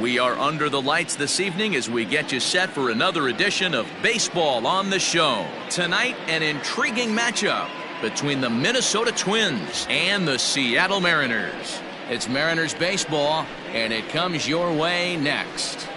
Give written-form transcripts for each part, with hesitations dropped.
We are under the lights this evening as we get you set for another edition of Baseball on the Show. Tonight, an intriguing matchup between the Minnesota Twins and the Seattle Mariners. It's Mariners baseball, and it comes your way next.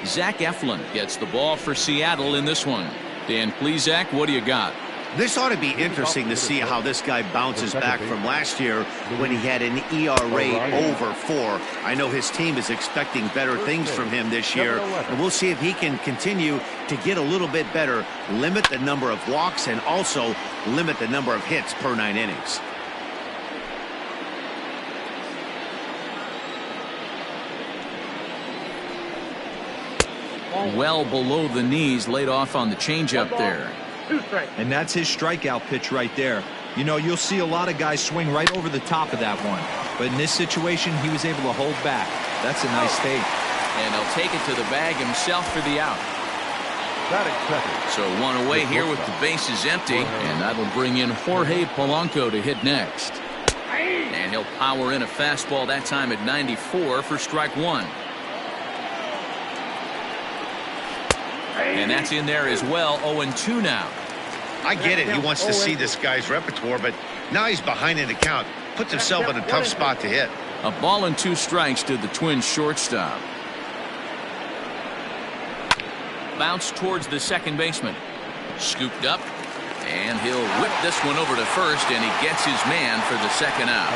Zach Eflin gets the ball for Seattle in this one. Dan Plesac, what do you got? This ought to be interesting to see how this guy bounces back from last year when he had an ERA over 4. I know his team is expecting better things from him this year, and we'll see if he can continue to get a little bit better, limit the number of walks, and also limit the number of hits per 9 innings. Well below the knees, laid off on the changeup there. And that's his strikeout pitch right there. You know, you'll see a lot of guys swing right over the top of that one. But in this situation, he was able to hold back. That's a nice take. And he'll take it to the bag himself for the out. So one away here with the bases empty. And that'll bring in Jorge Polanco to hit next. And he'll power in a fastball that time at 94 for strike 1. And that's in there as well. 0-2 now. I get it. He wants to see this guy's repertoire, but now he's behind in the count. Puts himself in a tough spot to hit. A ball and 2 strikes to the Twins shortstop. Bounce towards the second baseman. Scooped up. And he'll whip this one over to first, and he gets his man for the second out.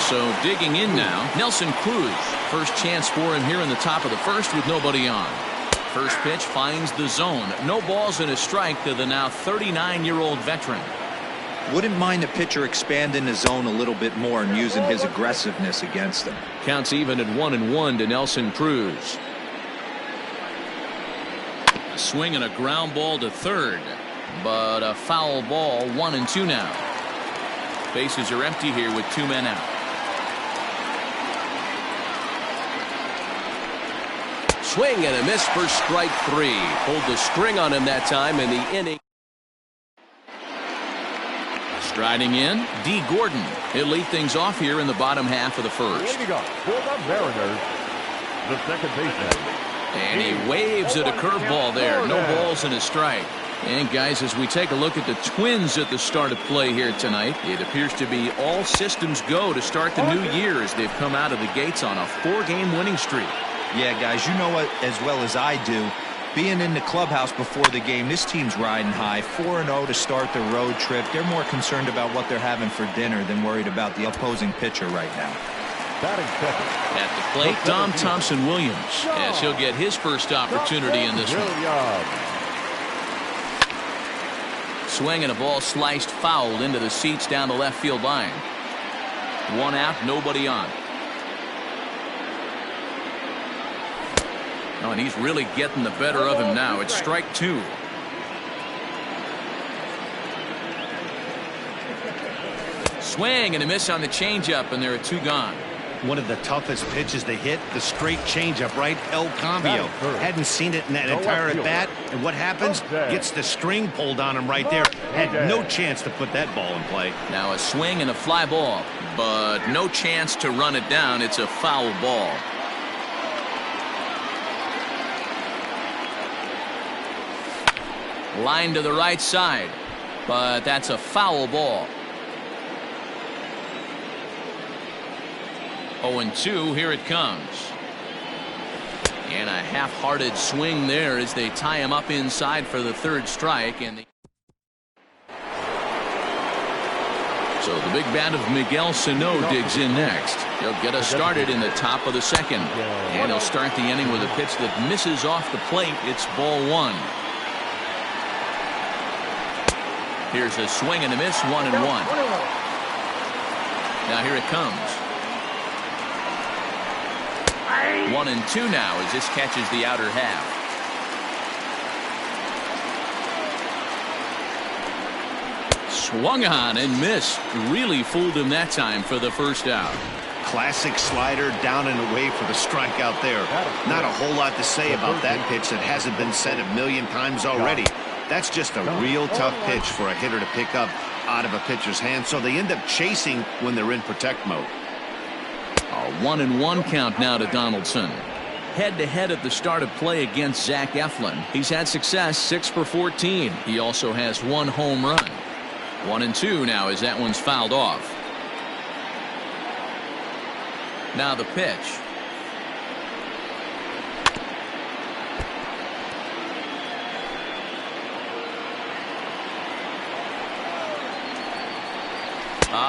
So digging in now, Nelson Cruz. First chance for him here in the top of the first with nobody on. First pitch finds the zone. No balls and a strike to the now 39-year-old veteran. Wouldn't mind the pitcher expanding the zone a little bit more and using his aggressiveness against them. Counts even at 1-1 to Nelson Cruz. A swing and a ground ball to third, but a foul ball. 1-2 now. Bases are empty here with 2 men out. Swing and a miss for strike 3. Pulled the string on him that time in the inning. Striding in, D. Gordon. He'll lead things off here in the bottom half of the first. Leading up for the Mariners, the second baseman. And he waves at a curveball there. No balls and a strike. And guys, as we take a look at the Twins at the start of play here tonight, it appears to be all systems go to start the new year as they've come out of the gates on a 4-game winning streak. Yeah, guys, you know what as well as I do. Being in the clubhouse before the game, this team's riding high. 4-0 to start the road trip. They're more concerned about what they're having for dinner than worried about the opposing pitcher right now. At the plate, Dom Thompson-Williams, as he'll get his first opportunity in this one. Swing and a ball sliced foul into the seats down the left field line. 1 out, nobody on. Oh, and he's really getting the better of him now. It's strike 2. Swing and a miss on the changeup, and there are 2 gone. One of the toughest pitches to hit, the straight changeup, right? El Cambio. Hadn't seen it in that entire at bat, and what happens? Gets the string pulled on him right there. Had no chance to put that ball in play. Now a swing and a fly ball, but no chance to run it down. It's a foul ball. Line to the right side, but that's a foul ball. 0-2, here it comes. And a half-hearted swing there as they tie him up inside for the 3rd strike. And so the big bat of Miguel Sano digs in next. He'll get us started in the top of the 2nd. And he'll start the inning with a pitch that misses off the plate. It's ball 1. Here's a swing and a miss, 1-1. Now here it comes. 1-2 now as this catches the outer half. Swung on and missed. Really fooled him that time for the first out. Classic slider down and away for the strikeout there. Not a whole lot to say about that pitch that hasn't been said a million times already. That's just a real tough pitch for a hitter to pick up out of a pitcher's hand, so they end up chasing when they're in protect mode. A 1-1 count now to Donaldson. Head-to-head at the start of play against Zach Eflin. He's had success, 6 for 14. He also has 1 home run. 1-2 now as that one's fouled off. Now the pitch.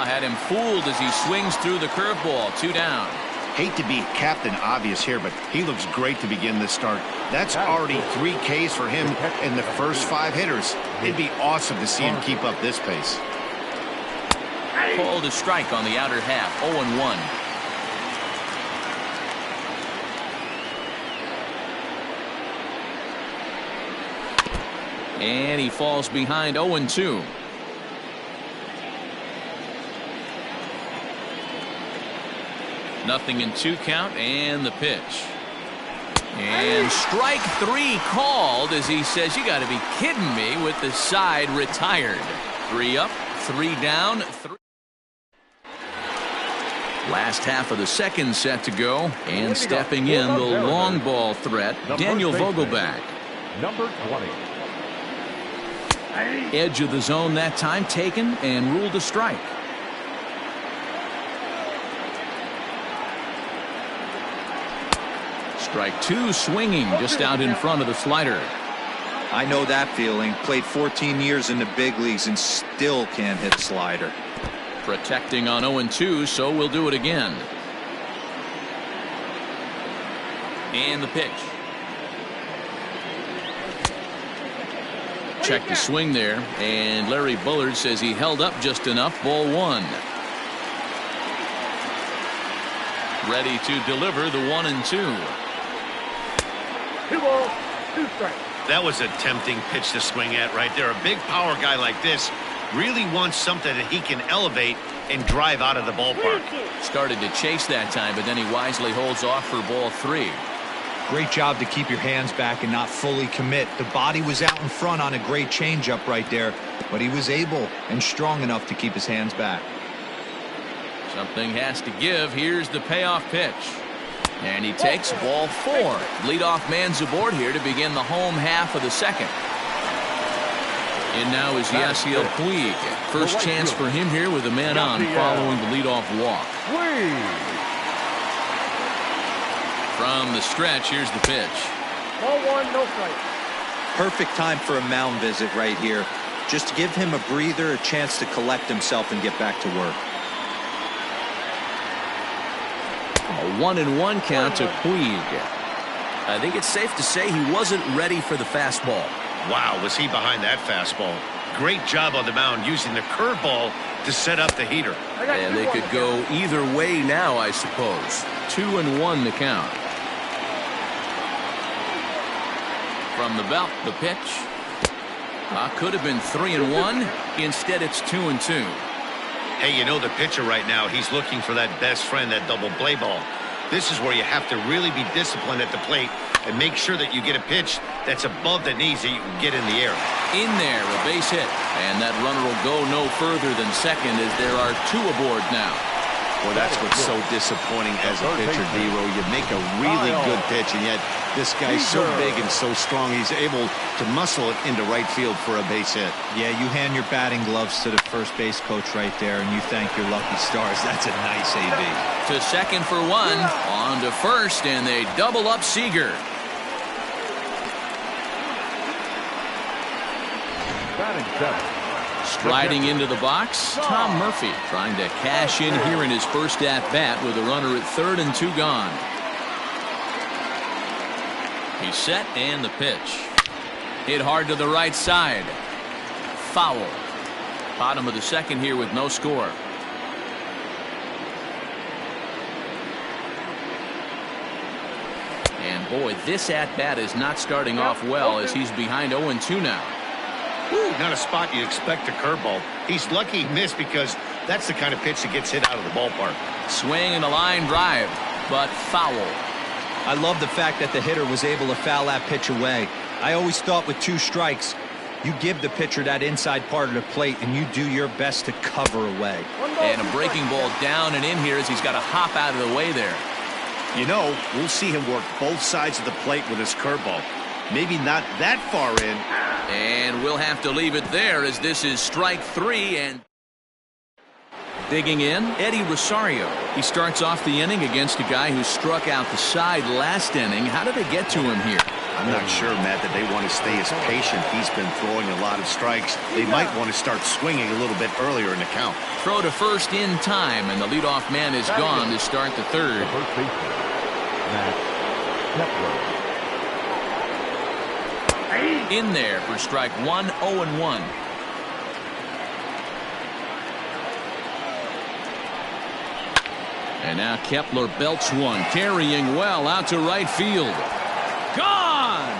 Had him fooled as he swings through the curveball. 2 down. Hate to be Captain Obvious here, but he looks great to begin this start. That's already 3 Ks for him in the first 5 hitters. It'd be awesome to see him keep up this pace. Called a strike on the outer half. 0-1. And he falls behind. 0-2. Nothing in 2 count, and the pitch. And strike 3 called as he says, you got to be kidding me, with the side retired. 3 up, 3 down, 3. Last half of the second set to go, and stepping in the long ball threat, Daniel Vogelbach. Number 20. Edge of the zone that time taken and ruled a strike. Strike 2 swinging just out in front of the slider. I know that feeling. Played 14 years in the big leagues and still can't hit a slider. Protecting on 0-2, so we'll do it again. And the pitch. Check the swing there, and Larry Bullard says he held up just enough. Ball 1. Ready to deliver the 1-2. 2 balls, 2 strikes. That was a tempting pitch to swing at right there. A big power guy like this really wants something that he can elevate and drive out of the ballpark. Started to chase that time, but then he wisely holds off for ball 3. Great job to keep your hands back and not fully commit. The body was out in front on a great changeup right there, but he was able and strong enough to keep his hands back. Something has to give. Here's the payoff pitch. And he takes ball 4. Leadoff man's aboard here to begin the home half of the second. In now is Yasiel Puig. First chance for him here with a man on following the leadoff walk. From the stretch, here's the pitch. Ball 1, no strike. Perfect time for a mound visit right here. Just give him a breather, a chance to collect himself and get back to work. A 1-1 count to Puig. I think it's safe to say he wasn't ready for the fastball. Wow, was he behind that fastball. Great job on the mound using the curveball to set up the heater. And they could go either way now, I suppose. 2-1 the count. From the belt, the pitch. Could have been 3-1. Instead, it's 2-2. Hey, you know the pitcher right now, he's looking for that best friend, that double play ball. This is where you have to really be disciplined at the plate and make sure that you get a pitch that's above the knees that you can get in the air. In there, a base hit. And that runner will go no further than second as there are 2 aboard now. Well, that's what's so disappointing as a pitcher, D-Row. You make a really good pitch, and yet this guy's so big and so strong, he's able to muscle it into right field for a base hit. Yeah, you hand your batting gloves to the first base coach right there, and you thank your lucky stars. That's a nice AB. To second for 1. On to first, and they double up Seager. Batting 7. Striding into the box, Tom Murphy trying to cash in here in his first at-bat with a runner at 3rd and 2 gone. He's set, and the pitch. Hit hard to the right side. Foul. Bottom of the second here with no score. And boy, this at-bat is not starting off well as he's behind 0-2 now. Not a spot you expect a curveball. He's lucky he missed because that's the kind of pitch that gets hit out of the ballpark. Swing and a line drive, but foul. I love the fact that the hitter was able to foul that pitch away. I always thought with 2 strikes, You give the pitcher that inside part of the plate, and you do your best to cover away. And a breaking ball down and in here as he's got to hop out of the way there. You know, we'll see him work both sides of the plate with his curveball. Maybe not that far in. And we'll have to leave it there as this is strike 3. And digging in, Eddie Rosario. He starts off the inning against a guy who struck out the side last inning. How did they get to him here? I'm not sure, Matt, that they want to stay as patient. He's been throwing a lot of strikes. They might want to start swinging a little bit earlier in the count. Throw to first in time, and the leadoff man is gone to start the third. The first baseman, Matt Kepler. In there for strike 1, 0-1. And now Kepler belts one, carrying well out to right field. Gone!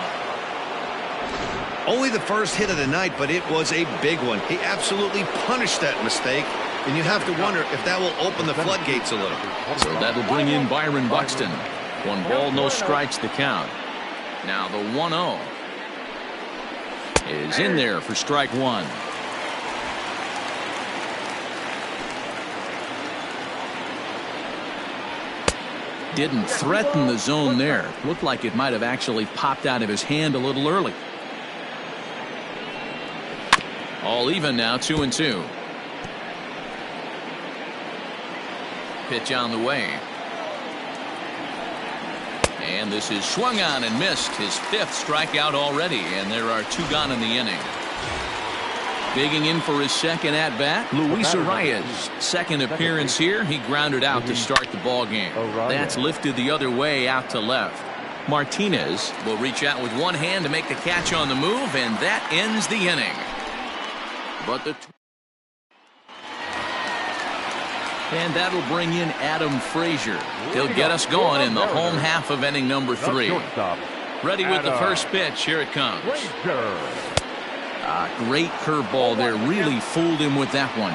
Only the first hit of the night, but it was a big one. He absolutely punished that mistake, and you have to wonder if that will open the floodgates a little. So that'll bring in Byron Buxton. 1 ball, no strikes the count. Now the 1-0 is in there for strike 1. Didn't threaten the zone there. Looked like it might have actually popped out of his hand a little early. All even now, 2-2. Pitch on the way. And this is swung on and missed. His 5th strikeout already, and there are 2 gone in the inning. Digging in for his second at-bat, Luis Arias. Second appearance here. He grounded out to start the ball game. That's lifted the other way out to left. Martinez will reach out with one hand to make the catch on the move, and that ends the inning. But and that'll bring in Adam Frazier. He'll get us going in the home half of inning number 3. Ready with the first pitch. Here it comes. Great curveball there. Really fooled him with that one.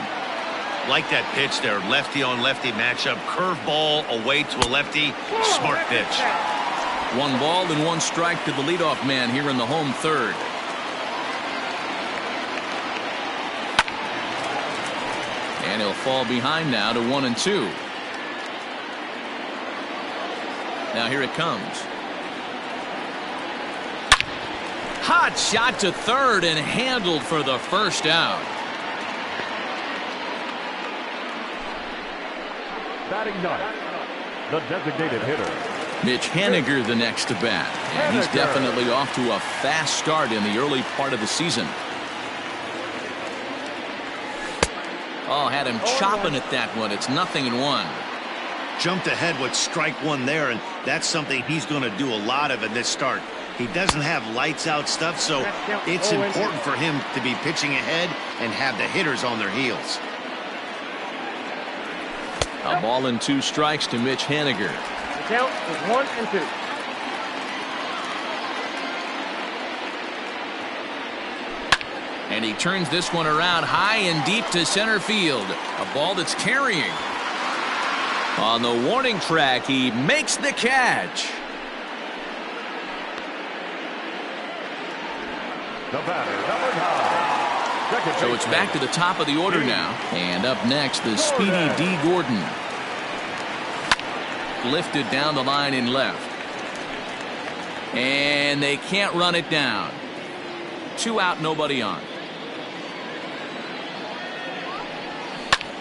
Like that pitch there. Lefty on lefty matchup. Curveball away to a lefty. Smart pitch. 1 ball and 1 strike to the leadoff man here in the home third. And he'll fall behind now to 1-2. Now here it comes. Hot shot to third and handled for the first out. Batting ninth, the designated hitter, Mitch Haniger the next to bat. And he's definitely off to a fast start in the early part of the season. Oh, had him chopping at that one. It's 0-1. Jumped ahead with strike 1 there, and that's something he's going to do a lot of in this start. He doesn't have lights out stuff, so it's important for him to be pitching ahead and have the hitters on their heels. A ball and 2 strikes to Mitch Haniger. The count is 1-2. And he turns this one around high and deep to center field. A ball that's carrying. On the warning track, he makes the catch. the batter, number 9. So it's back to the top of the order now. And up next, the speedy D. Gordon. Lifted down the line in left. And they can't run it down. 2 out, nobody on.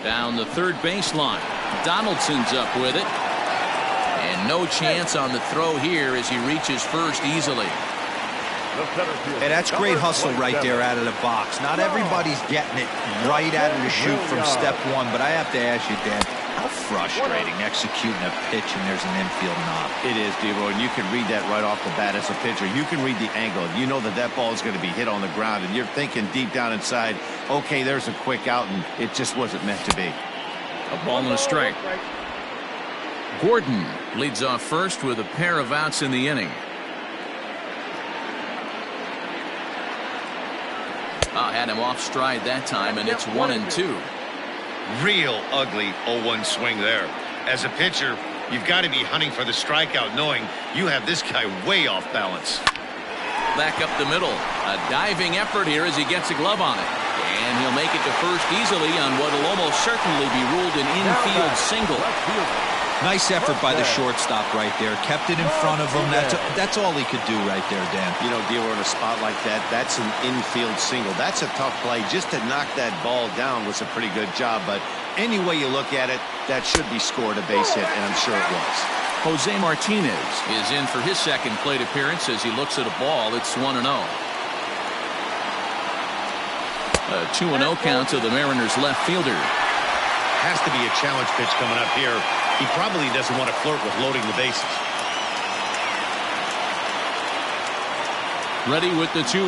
Down the third baseline. Donaldson's up with it. And no chance on the throw here as he reaches first easily. Hey, that's great hustle right there out of the box. Not everybody's getting it right out of the chute from step 1, but I have to ask you, Dan, how frustrating executing a pitch and there's an infield knock. It is, D-Roy, and you can read that right off the bat as a pitcher. You can read the angle. You know that that ball is going to be hit on the ground, and you're thinking deep down inside, okay, there's a quick out, and it just wasn't meant to be. A ball and a strike. Gordon leads off first with a pair of outs in the inning. Had him off stride that time, and it's 1-2. Real ugly 0-1 swing there. As a pitcher, you've got to be hunting for the strikeout, knowing you have this guy way off balance. back up the middle. A diving effort here as he gets a glove on it. And he'll make it to first easily on what will almost certainly be ruled an infield single. Nice effort by the shortstop right there. Kept it in front of him. That's all he could do right there, Dan. You know, Dealer, in a spot like that, that's an infield single. That's a tough play. Just to knock that ball down was a pretty good job. But any way you look at it, that should be scored a base hit, and I'm sure it was. Jose Martinez is in for his second plate appearance as he looks at a ball. It's 1-0. A 2-0 count to the Mariners left fielder. Has to be a challenge pitch coming up here. He probably doesn't want to flirt with loading the bases. Ready with the 2-0.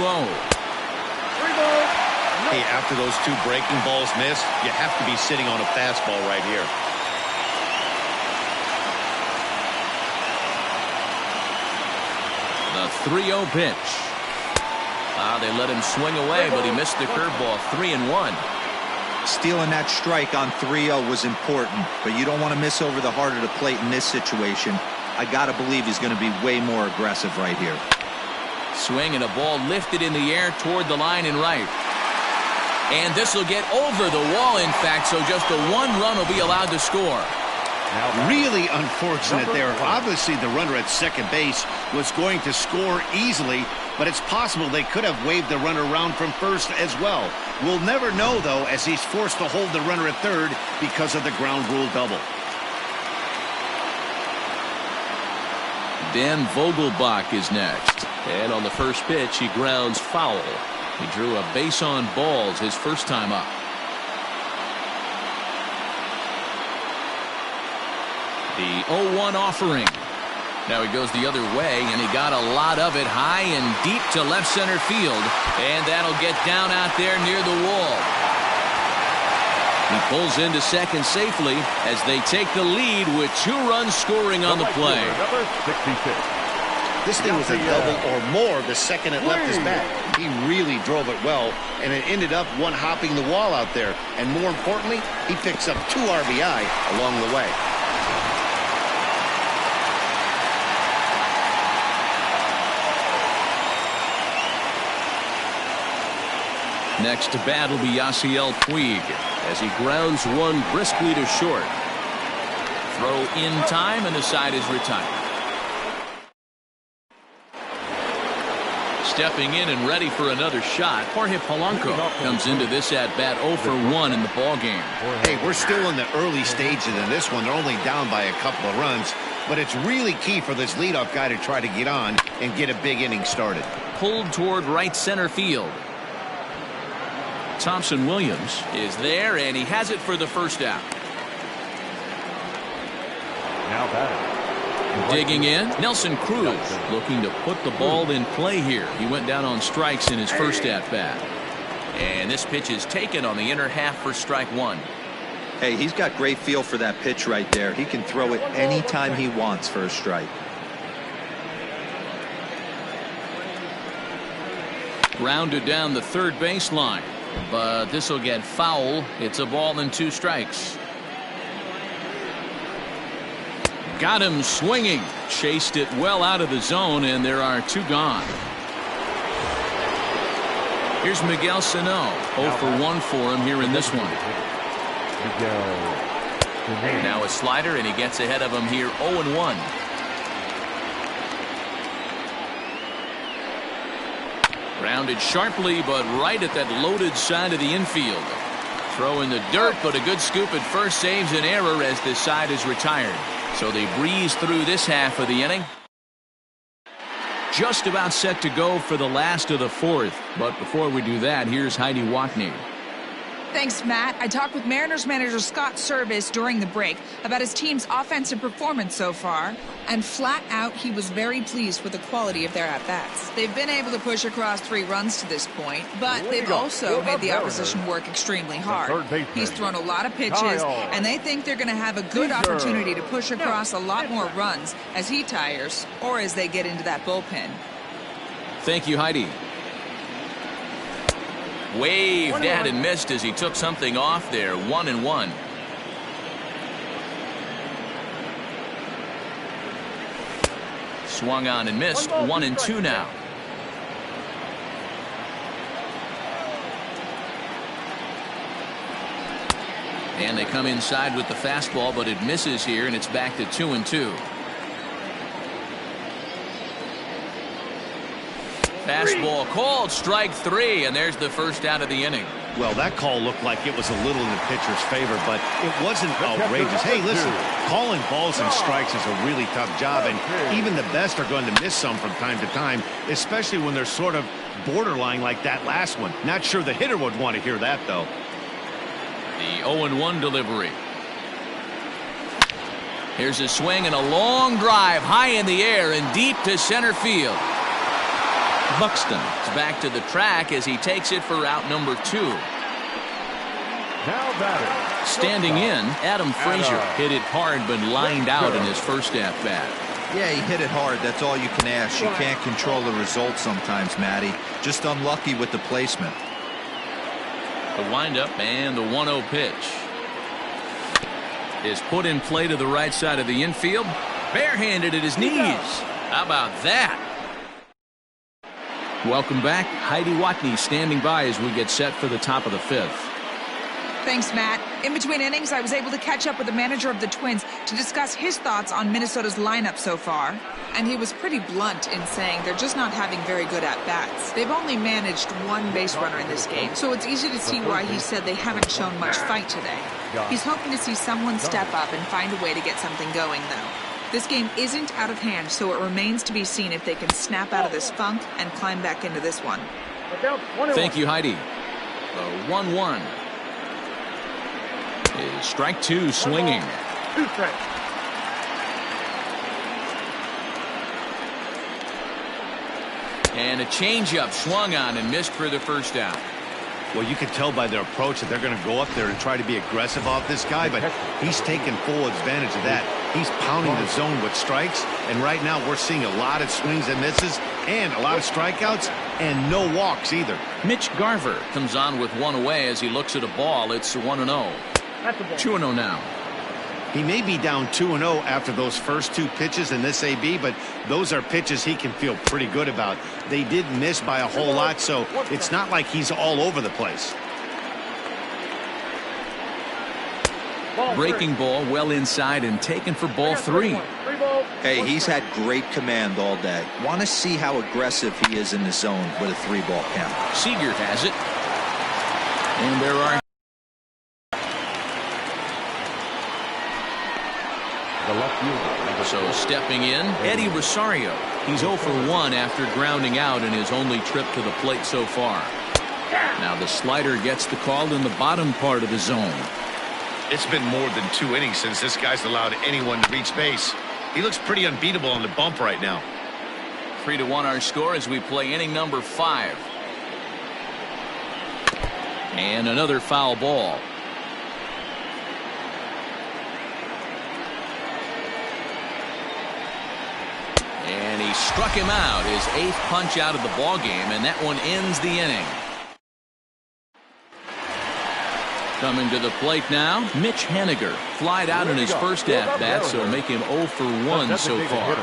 Hey, after those two breaking balls missed, you have to be sitting on a fastball right here. The 3-0 pitch. They let him swing away, but he missed the curveball. 3-1. Stealing that strike on 3-0 was important, but you don't want to miss over the heart of the plate in this situation. I got to believe he's going to be way more aggressive right here. Swing and a ball lifted in the air toward the line and right. And this will get over the wall, in fact, so just a 1 run will be allowed to score. Really unfortunate there. Obviously, the runner at second base was going to score easily, but it's possible they could have waved the runner around from first as well. We'll never know, though, as he's forced to hold the runner at third because of the ground rule double. Dan Vogelbach is next. And on the first pitch, he grounds foul. He drew a base on balls his first time up. The 0-1 offering. Now he goes the other way, and he got a lot of it high and deep to left center field. And that'll get down out there near the wall. He pulls into second safely as they take the lead with 2 runs scoring on the play. Number 66. This thing was a double or more the second it left his bat. He really drove it well, and it ended up one-hopping the wall out there. And more importantly, he picks up 2 RBI along the way. Next to bat will be Yasiel Puig as he grounds one briskly to short. Throw in time, and the side is retired. Stepping in and ready for another shot, Jorge Polanco comes into this at-bat 0 for 1 in the ballgame. Hey, we're still in the early stages of this one. They're only down by a couple of runs, but it's really key for this leadoff guy to try to get on and get a big inning started. Pulled toward right center field. Thompson Williams is there, and he has it for the first out. Now batting. Digging in, Nelson Cruz looking to put the ball in play here. He went down on strikes in his first at-bat. And this pitch is taken on the inner half for strike 1. Hey, he's got great feel for that pitch right there. He can throw it anytime he wants for a strike. Grounded down the third baseline. But this will get foul. It's a ball and 2 strikes. Got him swinging. Chased it well out of the zone, and there are 2 gone. Here's Miguel Sano. 0 for 1 for him here in this one. Now a slider, and he gets ahead of him here 0-1. Grounded sharply, but right at that loaded side of the infield. Throw in the dirt, but a good scoop at first saves an error as this side is retired. So they breeze through this half of the inning. Just about set to go for the last of the 4th. But before we do that, here's Heidi Watney. Thanks, Matt. I talked with Mariners manager Scott Service during the break about his team's offensive performance so far, and flat out, he was very pleased with the quality of their at-bats. They've been able to push across 3 runs to this point, but they've also made the opposition work extremely hard. He's thrown a lot of pitches, and they think they're going to have a good opportunity to push across a lot more runs as he tires or as they get into that bullpen. Thank you, Heidi. Waved at and missed as he took something off there. 1-1. Swung on and missed. 1-2 now. And they come inside with the fastball, but it misses here, and it's back to 2-2. Fastball called, strike 3, and there's the first out of the inning. Well, that call looked like it was a little in the pitcher's favor, but it wasn't outrageous. Hey, listen, calling balls and strikes is a really tough job, and even the best are going to miss some from time to time, especially when they're sort of borderline like that last one. Not sure the hitter would want to hear that, though. The 0-1 delivery. Here's a swing and a long drive high in the air and deep to center field. Buxton is back to the track as he takes it for out number 2. Now batting. Standing in, Adam Frazier hit it hard but lined out in his first at-bat. Yeah, he hit it hard. That's all you can ask. You can't control the result sometimes, Matty. Just unlucky with the placement. The windup and the 1-0 pitch is put in play to the right side of the infield. Barehanded at his knees. How about that? Welcome back. Heidi Watney standing by as we get set for the top of the 5th. Thanks, Matt. In between innings, I was able to catch up with the manager of the Twins to discuss his thoughts on Minnesota's lineup so far. And he was pretty blunt in saying they're just not having very good at-bats. They've only managed one base runner in this game, so it's easy to see why he said they haven't shown much fight today. He's hoping to see someone step up and find a way to get something going, though. This game isn't out of hand, so it remains to be seen if they can snap out of this funk and climb back into this one. Thank you, Heidi. The 1-1 is strike 2, swinging. 2 strikes. And a changeup swung on and missed for the first out. Well, you can tell by their approach that they're going to go up there and try to be aggressive off this guy, but he's taking full advantage of that. He's pounding the zone with strikes, and right now we're seeing a lot of swings and misses and a lot of strikeouts and no walks either. Mitch Garver comes on with one away as he looks at a ball. It's 1-0. 2-0 now. He may be down 2-0 after those first 2 pitches in this AB, but those are pitches he can feel pretty good about. They did miss by a whole lot, so it's not like he's all over the place. Breaking ball well inside and taken for ball 3. Hey, he's had great command all day. Want to see how aggressive he is in the zone with a 3-ball count. Seager has it. And there are so stepping in, Eddie Rosario. He's 0 for 1 after grounding out in his only trip to the plate so far. Now the slider gets the call in the bottom part of the zone. It's been more than 2 innings since this guy's allowed anyone to reach base. He looks pretty unbeatable on the bump right now. 3-1 our score as we play inning number 5. And another foul ball. And he struck him out, his 8th punch out of the ball game, and that one ends the inning. Coming to the plate now, Mitch Haniger flied out in his first at-bat, so make him 0 for 1 so far.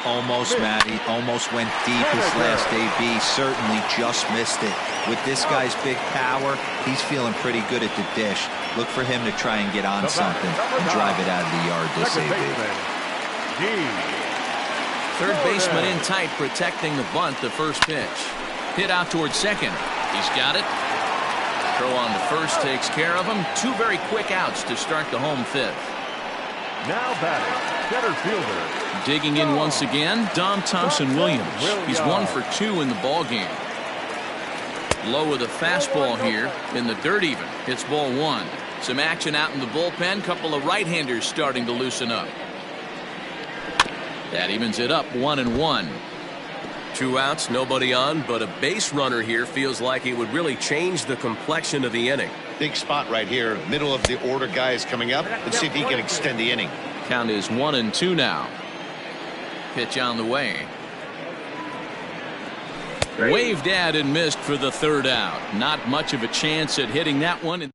Almost, Matty. Almost went deep his last AB. Certainly just missed it. With this guy's big power, he's feeling pretty good at the dish. Look for him to try and get on something and drive it out of the yard this AB. Third baseman in tight, protecting the bunt. The first pitch. Hit out towards second. He's got it. Throw on to first takes care of him. 2 very quick outs to start the home 5th. Now batting, center fielder. Digging in once again, Dom Thompson-Williams. He's 1 for 2 in the ball game. Low with a fastball here in the dirt even. Hits ball 1. Some action out in the bullpen. Couple of right-handers starting to loosen up. That evens it up 1-1. 2 outs, nobody on, but a base runner here feels like it would really change the complexion of the inning. Big spot right here. Middle of the order guy is coming up. Let's see if he can extend the inning. Count is 1-2 now. Pitch on the way. Waved at and missed for the 3rd out. Not much of a chance at hitting that one.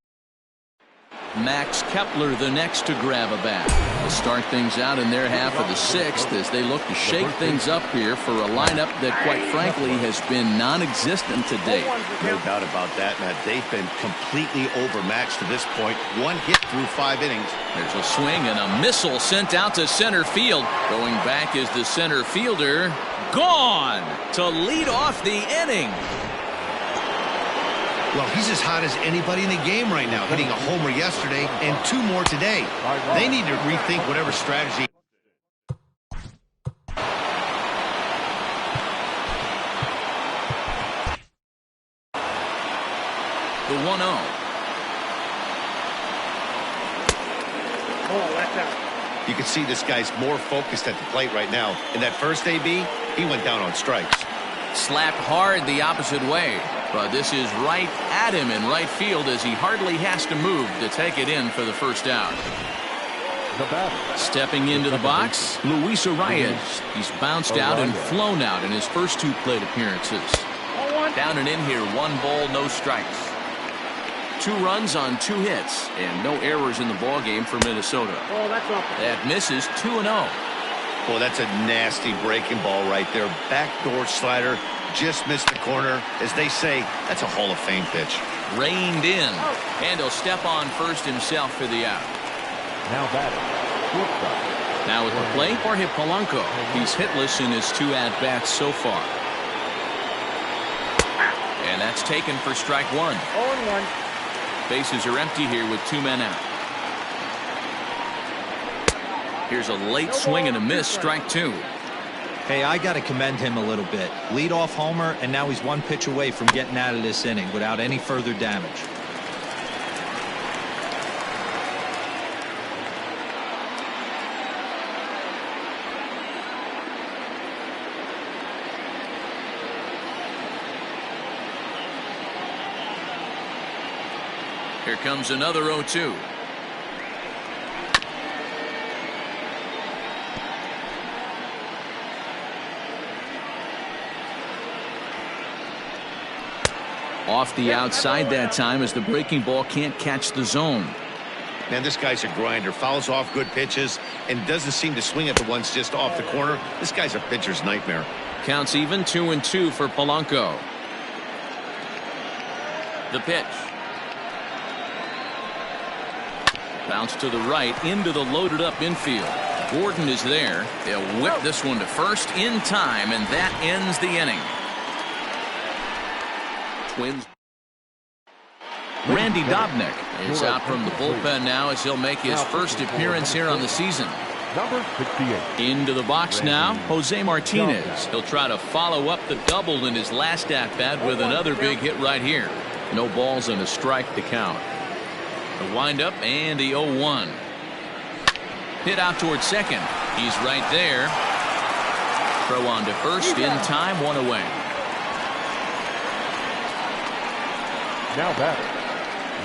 Max Kepler the next to grab a bat. To start things out in their half of the sixth as they look to shake things up here for a lineup that, quite frankly, has been non-existent to date. No doubt about that, Matt. They've been completely overmatched to this point. One hit through 5 innings. There's a swing and a missile sent out to center field. Going back is the center fielder. Gone to lead off the inning. Well, he's as hot as anybody in the game right now, hitting a homer yesterday and 2 more today. They need to rethink whatever strategy. The 1-0. Oh, that's out. You can see this guy's more focused at the plate right now. In that first AB, he went down on strikes. Slapped hard the opposite way. But this is right at him in right field as he hardly has to move to take it in for the first out. Stepping into the box, Luis Arias. He's bounced out and flown out in his first 2 plate appearances. Down and in here, 1 ball, no strikes. 2 runs on 2 hits and no errors in the ballgame for Minnesota. Oh, that's up. That misses 2-0. Boy, that's a nasty breaking ball right there. Backdoor slider. Just missed the corner. As they say, that's a Hall of Fame pitch. Reined in. And he'll step on first himself for the out. Now batting. Shortstop. Now with the plate, Jorge Polanco. He's hitless in his 2 at-bats so far. And that's taken for strike 1. 0-1. Bases are empty here with 2 men out. Here's a late swing and a miss, strike 2. Hey, I got to commend him a little bit. Leadoff homer, and now he's 1 pitch away from getting out of this inning without any further damage. Here comes another 0-2. Off the outside that time as the breaking ball can't catch the zone. Man, this guy's a grinder. Fouls off good pitches and doesn't seem to swing at the ones just off the corner. This guy's a pitcher's nightmare. Counts even, 2-2 for Polanco. The pitch. Bounce to the right into the loaded up infield. Gordon is there. They'll whip this one to first in time, and that ends the inning. Twins. Randy Dobnak is out from the bullpen now as he'll make his first appearance here on the season. Number 68. Into the box now, Jose Martinez. He'll try to follow up the double in his last at-bat with another big hit right here. No balls and a strike to count. The windup and the 0-1. Hit out towards second. He's right there. Throw on to first in time, 1 away. Now batting.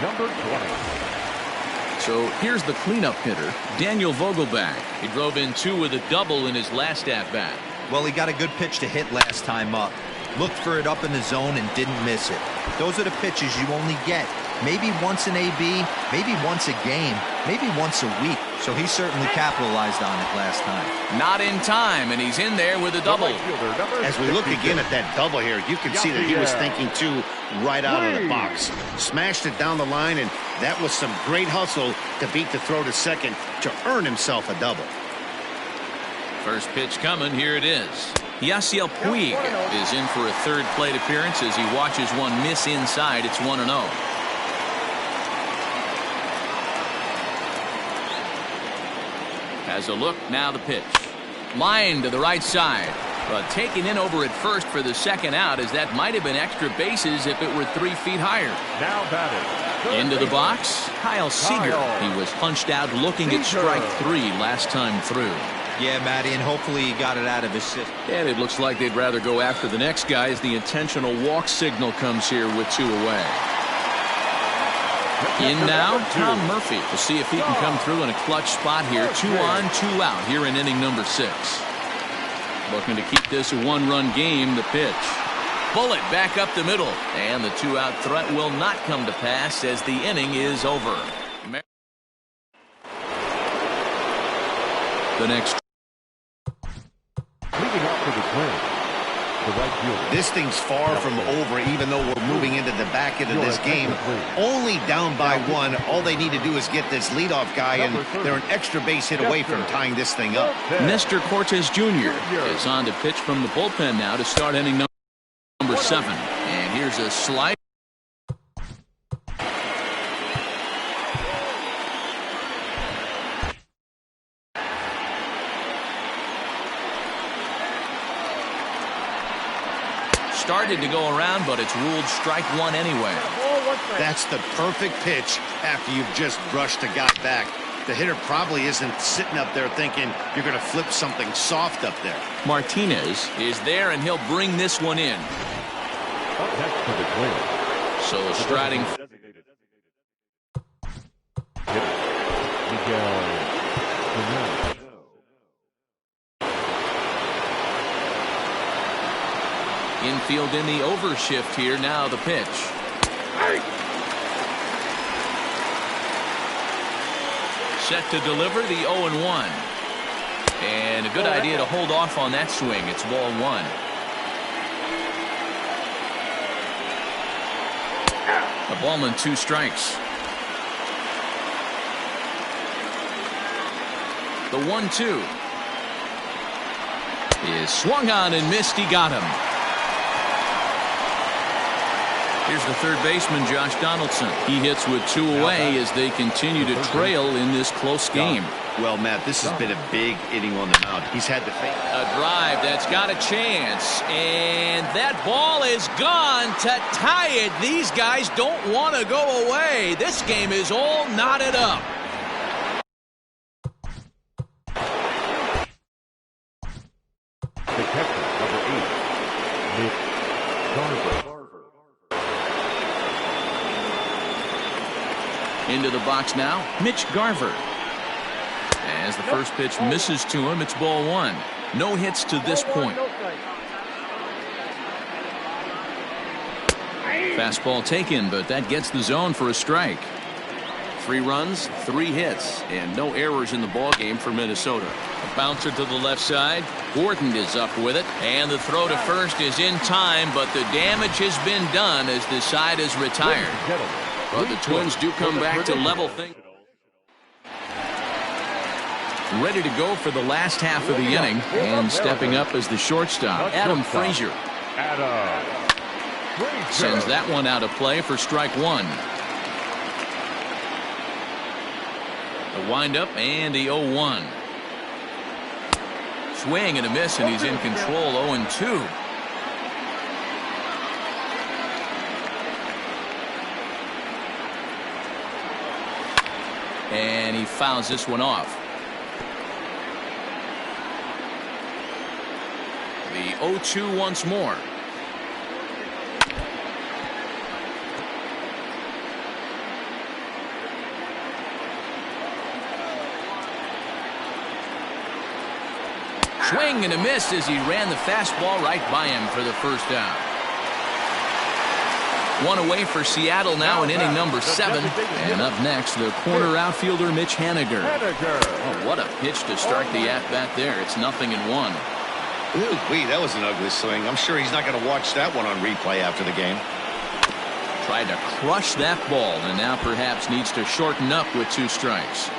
Number 20. So here's the cleanup hitter, Daniel Vogelbach. He drove in 2 with a double in his last at-bat. Well, he got a good pitch to hit last time up. Looked for it up in the zone and didn't miss it. Those are the pitches you only get. Maybe once an AB, maybe once a game, maybe once a week. So he certainly capitalized on it last time. Not in time, and he's in there with a double. As we look again at that double here, you can see that he was thinking too right out of the box. Smashed it down the line, and that was some great hustle to beat the throw to second to earn himself a double. First pitch coming, here it is. Yasiel Puig is in for a 3rd plate appearance as he watches one miss inside. It's 1-0. Has a look, now the pitch. Line to the right side. But taken in over at first for the second out, as that might have been extra bases if it were 3 feet higher. Now batting. Into the box, Kyle Seager. He was punched out looking at strike 3 last time through. Yeah, Matty, and hopefully he got it out of his system. And it looks like they'd rather go after the next guy as the intentional walk signal comes here with 2 away. In now, Tom Murphy to see if he can come through in a clutch spot here. 2 on, 2 out here in inning number 6. Looking to keep this a 1-run game. The pitch. Bullet back up the middle. And the 2-out threat will not come to pass as the inning is over. the next. Leading up for the Twins, the right fielder. This thing's far from over, even though we're moving into the back end of this game. Only down by one. All they need to do is get this leadoff guy, and they're an extra base hit away from tying this thing up. Nestor Cortes Jr. is on to pitch from the bullpen now to start inning number 7. And here's a slider. Started to go around, but it's ruled strike 1 anyway. That's the perfect pitch after you've just brushed a guy back. The hitter probably isn't sitting up there thinking you're going to flip something soft up there. Martinez is there, and he'll bring this one in. Up next for the Twins. So striding. Miguel Cabrera. Infield in the overshift here. Now the pitch. Set to deliver the 0-1. And a good idea to hold off on that swing. It's ball 1. A ball and 2 strikes. The 1-2 is swung on and missed. He got him. Here's the third baseman, Josh Donaldson. He hits with 2 away as they continue to trail in this close game. Well, Matt, this has been a big inning on the mound. He's had to face A drive that's got a chance, and that ball is gone to tie it. These guys don't want to go away. This game is all knotted up. The catcher, number 8, Mitch Garver. Into the box now, Mitch Garver. As the first pitch misses to him, it's ball 1. No hits to this point. Fastball taken, but that gets the zone for a strike. 3 runs, 3 hits, and no errors in the ballgame for Minnesota. A bouncer to the left side. Gordon is up with it, and the throw to first is in time, but the damage has been done as the side is retired. But the Twins do come back to level things. Ready to go for the last half of the inning, and stepping up as the shortstop, Adam Frazier. Sends that one out of play for strike 1. The windup and the 0-1. Swing and a miss, and he's in control. 0-2. And he fouls this one off. The 0-2 once more. Swing and a miss as he ran the fastball right by him for the first out. 1 away for Seattle now in inning number 7. And up next, the corner outfielder Mitch Haniger. Oh, what a pitch to start the at-bat there. It's 0-1. Ooh, that was an ugly swing. I'm sure he's not going to watch that one on replay after the game. Tried to crush that ball, and now perhaps needs to shorten up with 2 strikes.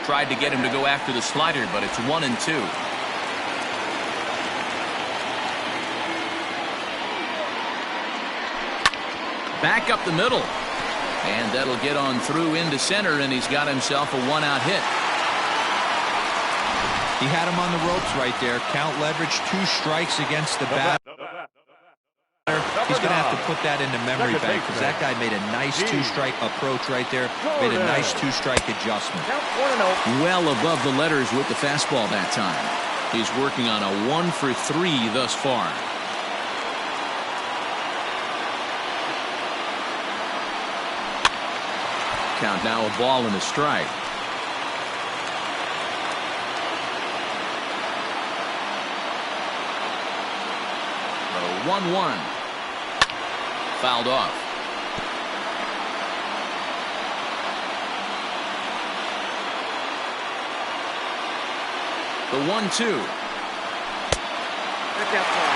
Tried to get him to go after the slider, but it's 1-2. Back up the middle. And that'll get on through into center, and he's got himself a 1-out hit. He had him on the ropes right there. Count leverage, 2 strikes against the batter. He's going to have to put that into memory bank because that guy made a nice 2-strike approach right there. Made a nice 2-strike adjustment. Well above the letters with the fastball that time. He's working on a 1 for 3 thus far. Count now a ball and a strike. The 1-1. Fouled off. The 1-2. That's outside.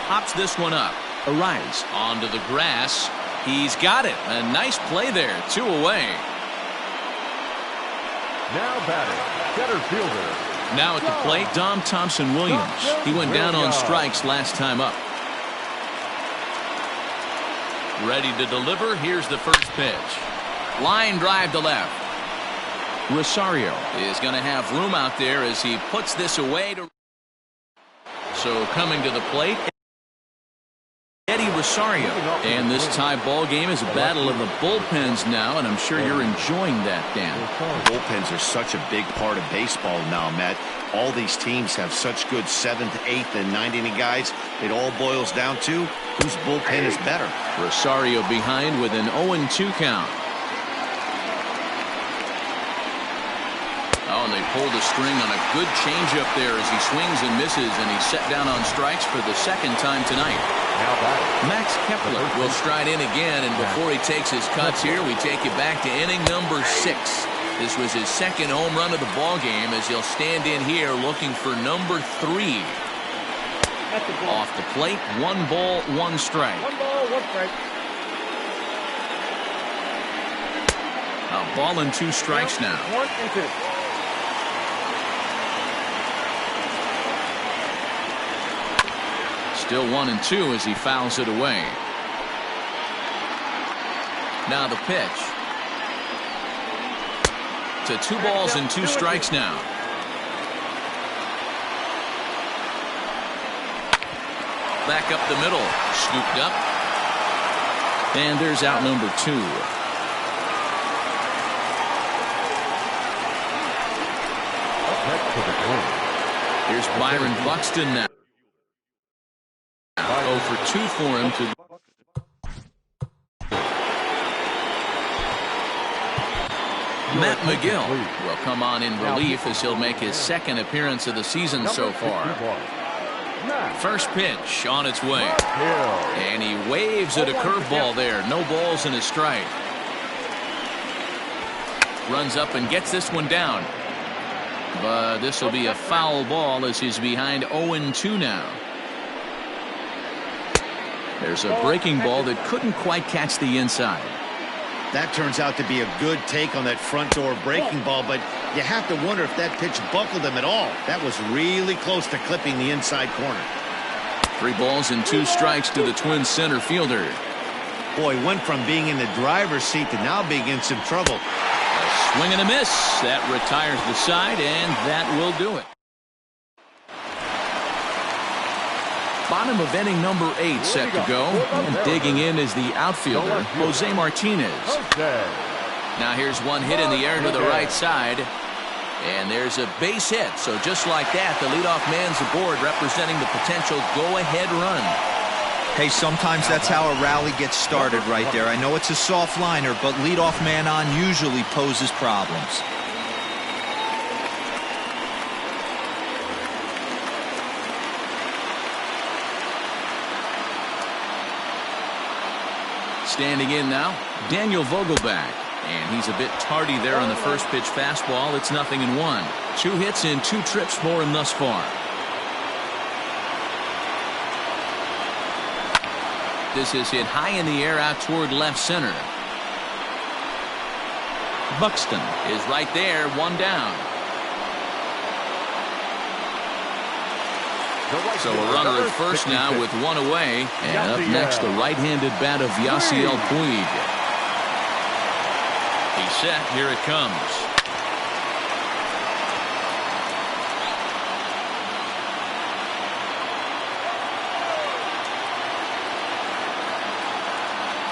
Pops this one up. Arise onto the grass. He's got it. A nice play there. 2 away. Now batting, center fielder. Now at the plate, Dom Thompson-Williams. He went down on strikes last time up. Ready to deliver. Here's the first pitch. Line drive to left. Rosario is going to have room out there as he puts this away. So coming to the plate, Eddie Rosario. And this tie ball game is a battle of the bullpens now, and I'm sure you're enjoying that, Dan. Bullpens are such a big part of baseball now, Matt. All these teams have such good 7th, 8th, and 9th inning guys. It all boils down to whose bullpen is better. Rosario behind with an 0-2 count. Oh, and they pulled a string on a good changeup there as he swings and misses, and he's set down on strikes for the second time tonight. Max Kepler will stride in again, and before he takes his cuts here, we take you back to inning number 6. This was his second home run of the ball game as he'll stand in here looking for number 3. Off the plate, 1 ball, 1 strike. 1 ball, 1 strike. A ball and 2 strikes now. 1-2. Still 1-2 as he fouls it away. Now the pitch. To 2 balls and 2 strikes now. Back up the middle. Scooped up. And there's out number 2. Next to the plate. Here's Byron Buxton now. 0 for 2 for him to. Matt McGill will come on in relief as he'll make his second appearance of the season so far. First pitch on its way. And he waves at a curveball there. No balls and a strike. Runs up and gets this one down. But this will be a foul ball as he's behind 0-2 now. There's a breaking ball that couldn't quite catch the inside. That turns out to be a good take on that front door breaking ball, but you have to wonder if that pitch buckled him at all. That was really close to clipping the inside corner. 3 balls and 2 strikes to the Twins center fielder. Boy, went from being in the driver's seat to now being in some trouble. A swing and a miss. That retires the side, and that will do it. Bottom of inning number 8 set to go. And digging in is the outfielder, Jose Martinez. Now here's one hit in the air to the right side. And there's a base hit. So just like that, the leadoff man's aboard, representing the potential go-ahead run. Hey, sometimes that's how a rally gets started right there. I know it's a soft liner, but leadoff man on usually poses problems. Standing in now, Daniel Vogelbach. And he's a bit tardy there on the first pitch fastball. It's 0-1. 2 hits and 2 trips for him thus far. This is hit high in the air out toward left center. Buxton is right there, 1 down. So a runner at first now with 1 away. And up next, the right-handed bat of Yasiel Puig. He's set. Here it comes.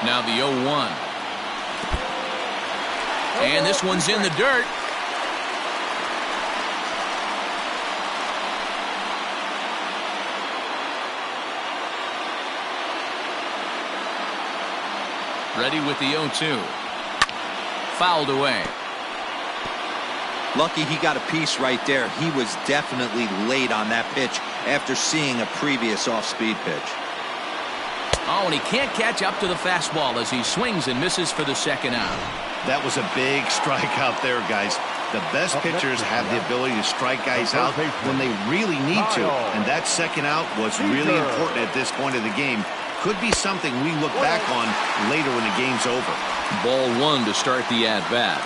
Now the 0-1. And this one's in the dirt. Ready with the 0-2. Fouled away. Lucky he got a piece right there. He was definitely late on that pitch after seeing a previous off-speed pitch. Oh, and he can't catch up to the fastball as he swings and misses for the second out. That was a big strikeout there, guys. The best pitchers have the ability to strike guys out when they really need to. And that second out was really important at this point of the game. Could be something we look back on later when the game's over. Ball one to start the at-bat.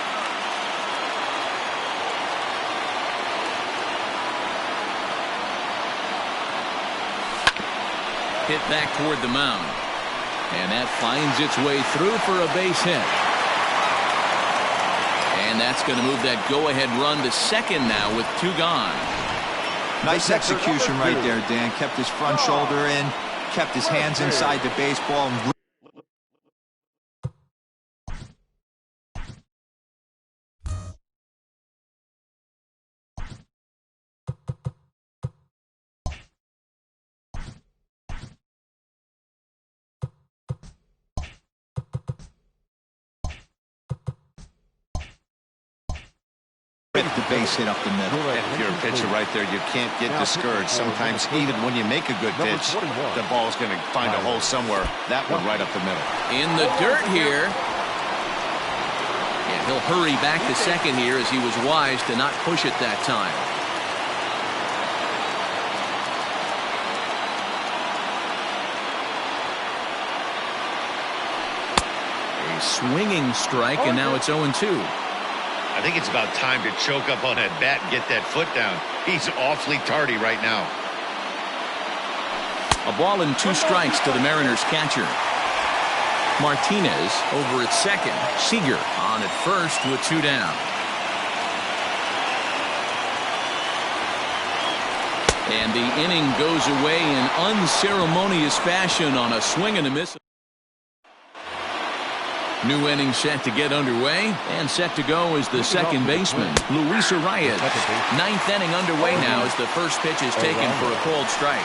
Hit back toward the mound. And that finds its way through for a base hit. And that's going to move that go-ahead run to second now with 2 gone. Nice execution right there, Dan. Kept his front shoulder in, kept his hands inside the baseball, and the base hit up the middle. If you're a pitcher right there, you can't get discouraged. Sometimes even when you make a good pitch, the ball's going to find a hole somewhere. That one right up the middle. In the dirt here. And he'll hurry back to second here as he was wise to not push it that time. A swinging strike, and now it's 0-2. I think it's about time to choke up on that bat and get that foot down. He's awfully tardy right now. A ball and 2 strikes to the Mariners catcher. Martinez over at second. Seager on at first with 2 down. And the inning goes away in unceremonious fashion on a swing and a miss. New inning set to get underway, and set to go is the second baseman, Luis Arias. 9th inning underway now as the first pitch is taken for a called strike.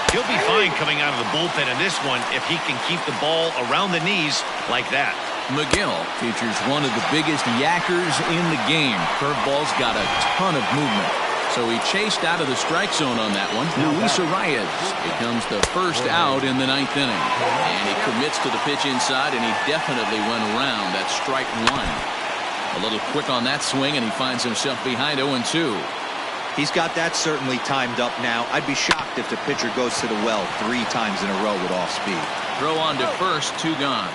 He'll be fine coming out of the bullpen in this one if he can keep the ball around the knees like that. McGill features one of the biggest yackers in the game. Curveball's got a ton of movement. So he chased out of the strike zone on that one. Luis Arias becomes the first out in the 9th inning. And he commits to the pitch inside, and he definitely went around that strike 1. A little quick on that swing, and he finds himself behind 0-2. he's got that certainly timed up now. I'd be shocked if the pitcher goes to the well 3 times in a row with off speed. Throw on to first, 2 gone.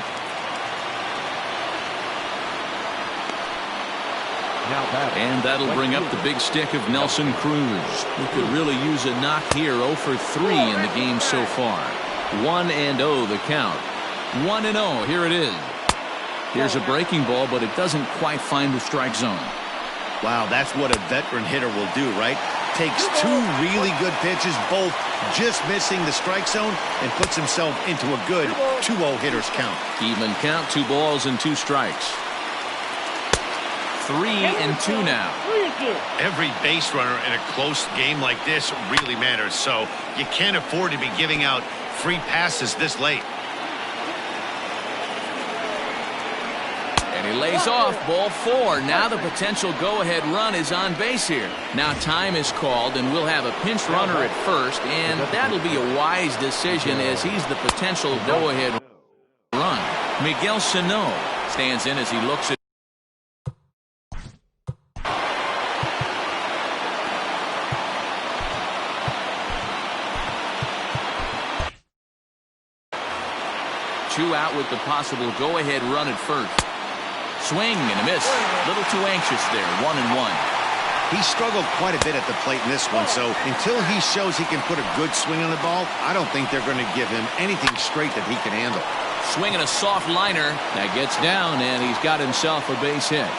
And that'll bring up the big stick of Nelson Cruz, who could really use a knock here. 0 for 3 in the game so far. 1-0 the count. 1-0. Here it is. Here's a breaking ball, but it doesn't quite find the strike zone. Wow, that's what a veteran hitter will do, right? Takes 2 really good pitches, both just missing the strike zone, and puts himself into a good 2-0 hitter's count. Even count, 2 balls and 2 strikes. 3-2 now. Every base runner in a close game like this really matters, so you can't afford to be giving out free passes this late. And he lays off, ball 4. Now the potential go-ahead run is on base here. Now time is called, and we'll have a pinch runner at first, and that'll be a wise decision as he's the potential go-ahead run. Miguel Sano stands in as he looks at 2 out with the possible go-ahead run at first. Swing and a miss. A little too anxious there. 1-1. He struggled quite a bit at the plate in this one, so until he shows he can put a good swing on the ball, I don't think they're going to give him anything straight that he can handle. Swinging a soft liner. That gets down, and he's got himself a base hit.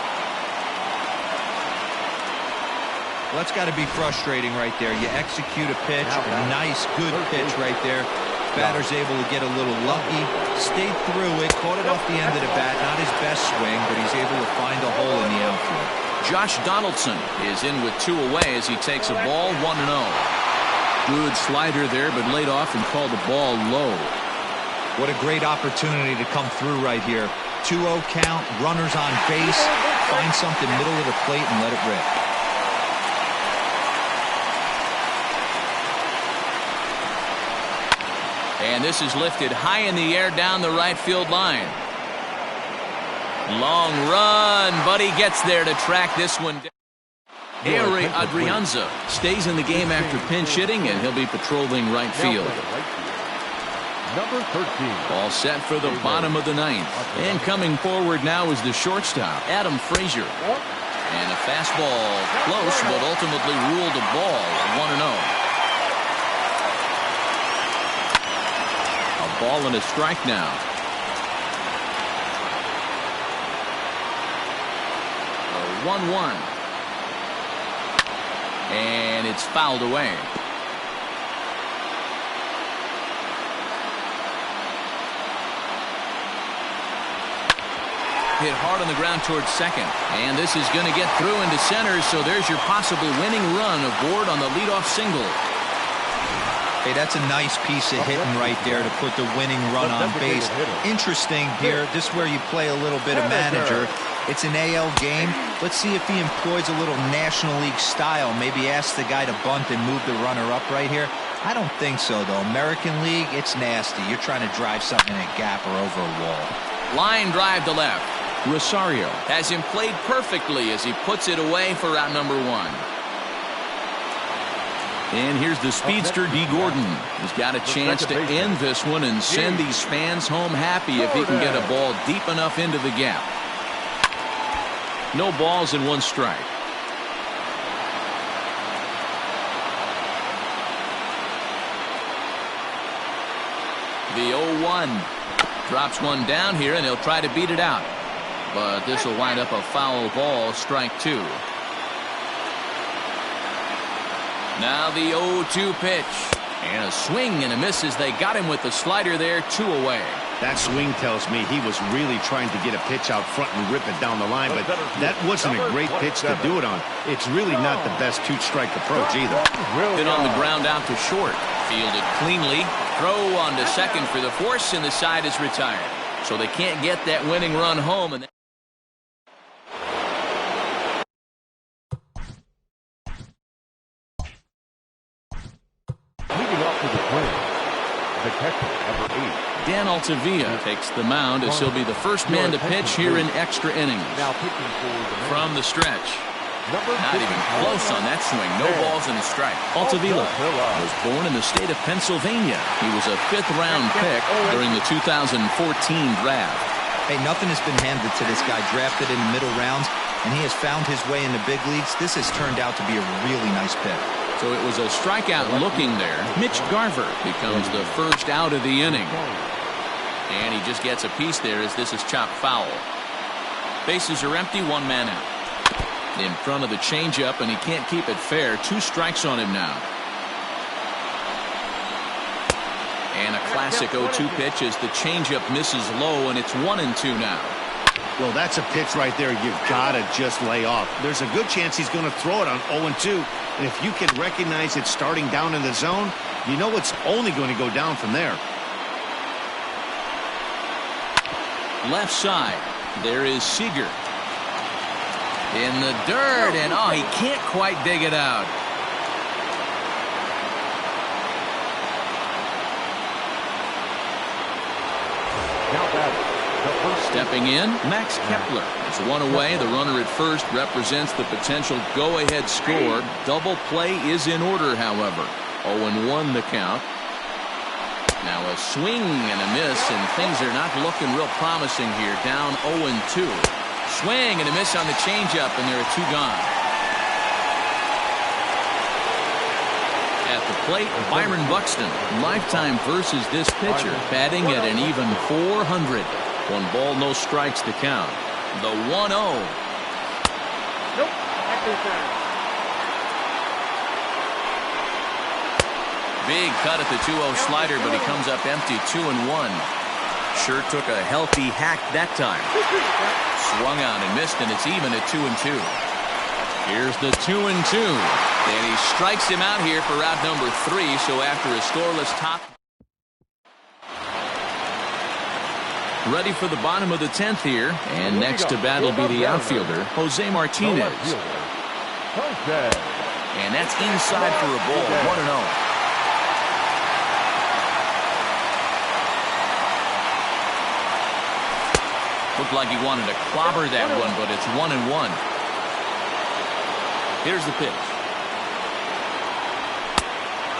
Well, that's got to be frustrating right there. You execute a pitch, a nice, good pitch right there. Batter's able to get a little lucky, stayed through it, caught it off the end of the bat. Not his best swing, but he's able to find a hole in the outfield. Josh Donaldson is in with 2 away as he takes a ball. 1-0. Good slider there, but laid off and called the ball low. What a great opportunity to come through right here. 2-0 count, runners on base, find something middle of the plate and let it rip. And this is lifted high in the air down the right field line. Long run, but he gets there to track this one down. Ehire Adrianza stays in the game after pinch hitting, and he'll be patrolling right field. Number 13. All set for the bottom of the ninth. And coming forward now is the shortstop, Adam Frazier. And a fastball close, but ultimately ruled a ball, 1-0. A ball and a strike now. A 1-1. And it's fouled away. Hit hard on the ground towards second. And this is going to get through into center, so there's your possible winning run aboard on the leadoff single. Hey, that's a nice piece of hitting right there to put the winning run on base. Interesting here, this is where you play a little bit of manager. It's an AL game. Let's see if he employs a little National League style. Maybe ask the guy to bunt and move the runner up right here. I don't think so, though. American League, it's nasty. You're trying to drive something in a gap or over a wall. Line drive to left. Rosario has him played perfectly as he puts it away for out number 1. And here's the speedster, D. Gordon. He's got a chance to end this one and send these fans home happy if he can get a ball deep enough into the gap. No balls and 1 strike. The 0-1. Drops one down here, and he'll try to beat it out. But this will wind up a foul ball, strike 2. Now the 0-2 pitch. And a swing and a miss as they got him with the slider there, 2 away. That swing tells me he was really trying to get a pitch out front and rip it down the line, but that wasn't a great pitch to do it on. It's really not the best 2-strike approach either. Hit on the ground out to short. Fielded cleanly. Throw on to second for the force, and the side is retired. So they can't get that winning run home. And Leading off to the plate, the catcher, number 8. Dan Altavilla takes the mound as he'll be the first man to pitch here in extra innings. Now pitching for the From the stretch. Not even close on that swing. No balls and a strike. Altavilla was born in the state of Pennsylvania. He was a 5th-round pick during the 2014 draft. Hey, nothing has been handed to this guy. Drafted in the middle rounds, and he has found his way in the big leagues. This has turned out to be a really nice pick. So it was a strikeout looking there. Mitch Garver becomes the first out of the inning. And he just gets a piece there as this is chopped foul. Bases are empty, 1 man out. In front of the changeup, and he can't keep it fair. 2 strikes on him now. And a classic 0-2 pitch as the changeup misses low, and it's 1-2 now. Well, that's a pitch right there you've got to just lay off. There's a good chance he's going to throw it on 0-2. And if you can recognize it starting down in the zone, you know it's only going to go down from there. Left side. There is Seager. In the dirt, and oh, he can't quite dig it out. Stepping in, Max Kepler. It's 1 away. The runner at first represents the potential go-ahead score. Double play is in order, however. 0-1 the count. Now a swing and a miss, and things are not looking real promising here. Down 0-2. Swing and a miss on the changeup, and there are 2 gone. At the plate, Byron Buxton. Lifetime versus this pitcher, batting at an even .400. 1 ball, no strikes to count. The 1-0. Nope. Big cut at the 2-0 slider, but he comes up empty, 2-1. Sure took a healthy hack that time. Swung on and missed, and it's even at 2-2. Here's the 2-2. And he strikes him out here for route number 3, so after a scoreless top. Ready for the bottom of the 10th here, and next to bat will be the outfielder, Jose Martinez. And that's inside for a ball, 1-0. Looked like he wanted to clobber that one, but it's 1-1. Here's the pitch.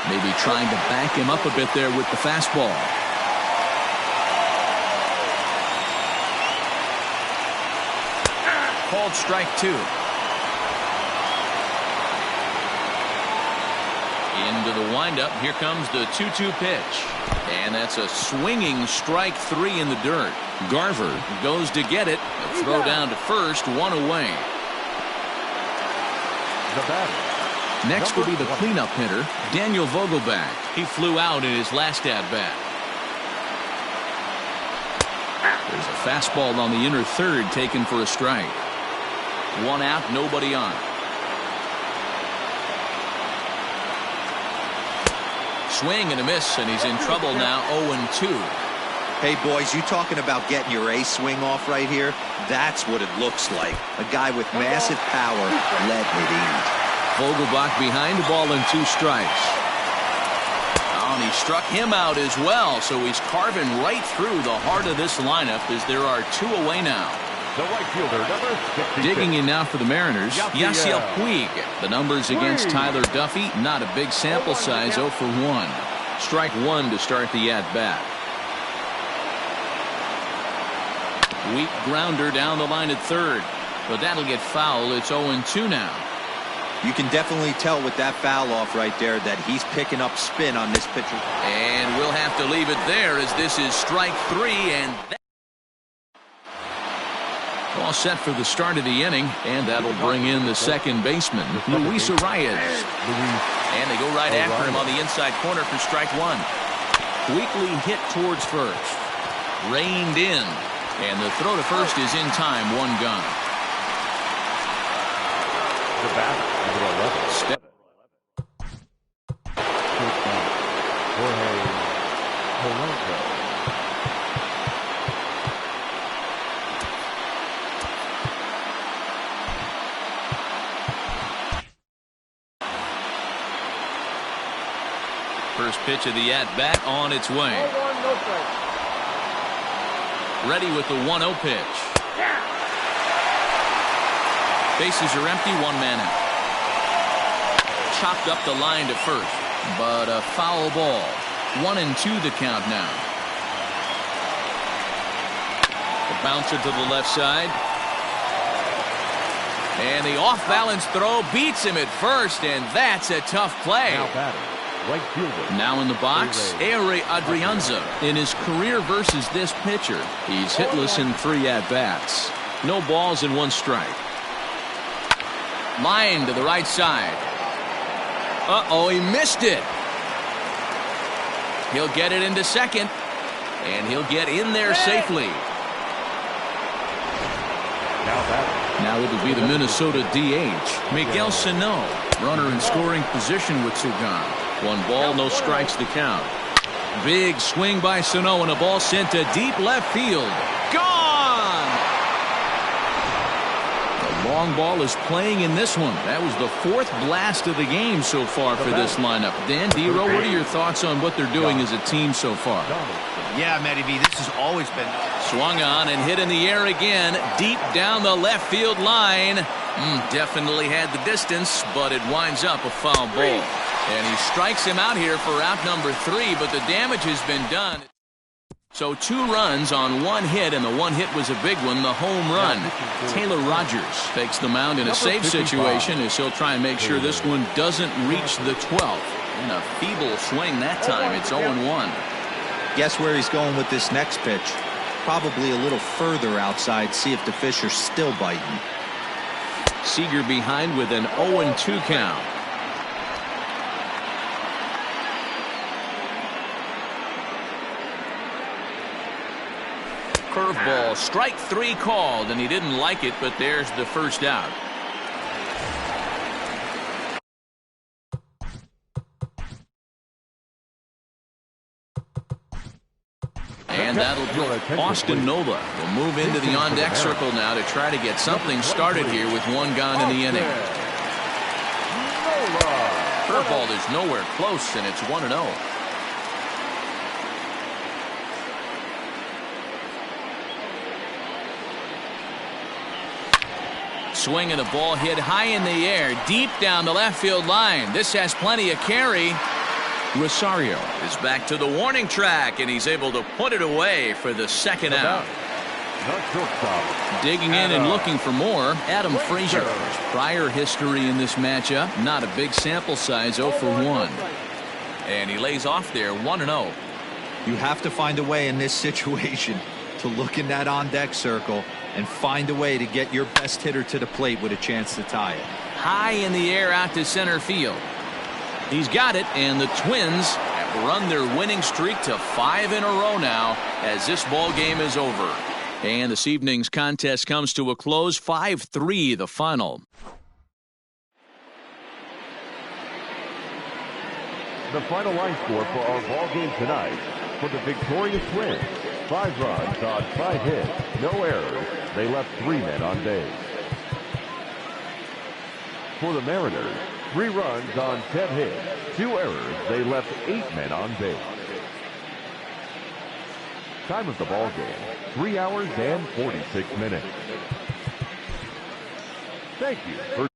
Maybe trying to back him up a bit there with the fastball. Called strike 2. Into the windup. Here comes the 2-2 pitch. And that's a swinging strike 3 in the dirt. Garver goes to get it. A throw down to first, 1 away. The batter. Next will be the cleanup hitter, Daniel Vogelbach. He flew out in his last at-bat. There's a fastball on the inner third taken for a strike. 1 out, nobody on. Swing and a miss, and he's in trouble now, 0-2. Hey, boys, you talking about getting your ace swing off right here? That's what it looks like. A guy with massive power letting it eat. Vogelbach behind the ball and 2 strikes. Oh, and he struck him out as well, so he's carving right through the heart of this lineup as there are 2 away now. The right fielder, number 56. Digging in now for the Mariners, Yasiel Puig. The numbers against Tyler Duffy, not a big sample size, 0 for 1. Strike 1 to start the at-bat. Weak grounder down the line at third, but that'll get foul. It's 0-2 now. You can definitely tell with that foul off right there that he's picking up spin on this pitcher. And we'll have to leave it there as this is strike 3, and all set for the start of the inning, and that'll bring in the second baseman, Luis Arias. And they go right after him on the inside corner for strike 1. Weakly hit towards first. Reined in. And the throw to first is in time, 1 gone. The batter, number 11. Step. Jorge Polanco. First pitch of the at-bat on its way. Ready with the 1-0 pitch. Bases are empty, 1 man out. Chopped up the line to first, but a foul ball. 1-2 the count now. The bouncer to the left side. And the off-balance throw beats him at first, and that's a tough play. Now batting. Right fielder. Now in the box, Ehire Adrianza. In his career versus this pitcher, he's hitless in 3 at-bats. No balls and 1 strike. Line to the right side. Uh-oh, he missed it. He'll get it into second, and he'll get in there safely. Now batting. Now it'll be the Minnesota DH, Miguel Sano. Runner in scoring position with 2 gone. 1 ball, no strikes to count. Big swing by Sano and a ball sent to deep left field. Gone! The long ball is playing in this one. That was the 4th blast of the game so far for this lineup. Dan Dero, what are your thoughts on what they're doing as a team so far? Yeah, Matty V, this has always been... Swung on and hit in the air again, deep down the left field line. Definitely had the distance, but it winds up a foul ball. And he strikes him out here for out number 3, but the damage has been done. So 2 runs on 1 hit, and the 1 hit was a big one, the home run. Taylor Rogers takes the mound in a safe situation as he'll try and make sure this one doesn't reach the 12th. And a feeble swing that time. It's 0-1. Guess where he's going with this next pitch? Probably a little further outside, see if the fish are still biting. Seager behind with an 0-2 count. Curveball, strike 3 called, and he didn't like it, but there's the first out. And that'll do it. Austin Nola will move into the on-deck circle now to try to get something started here with 1 gone in the inning. Curveball is nowhere close, and it's 1-0. swing and the ball hit high in the air, deep down the left field line. This has plenty of carry. Rosario is back to the warning track, and he's able to put it away for the second out. Digging in and looking for more, Adam Frazier. His prior history in this matchup, not a big sample size, 0 for 1. And he lays off there, 1-0. You have to find a way in this situation to look in that on-deck circle and find a way to get your best hitter to the plate with a chance to tie it. High in the air out to center field. He's got it, and the Twins have run their winning streak to 5 in a row now as this ball game is over. And this evening's contest comes to a close, 5-3 the final. The final line score for our ball game tonight: for the victorious Twins, 5 runs on 5 hits, no errors. They left 3 men on base. For the Mariners, 3 runs on 10 hits, 2 errors. They left 8 men on base. Time of the ball game, 3 hours and 46 minutes. Thank you for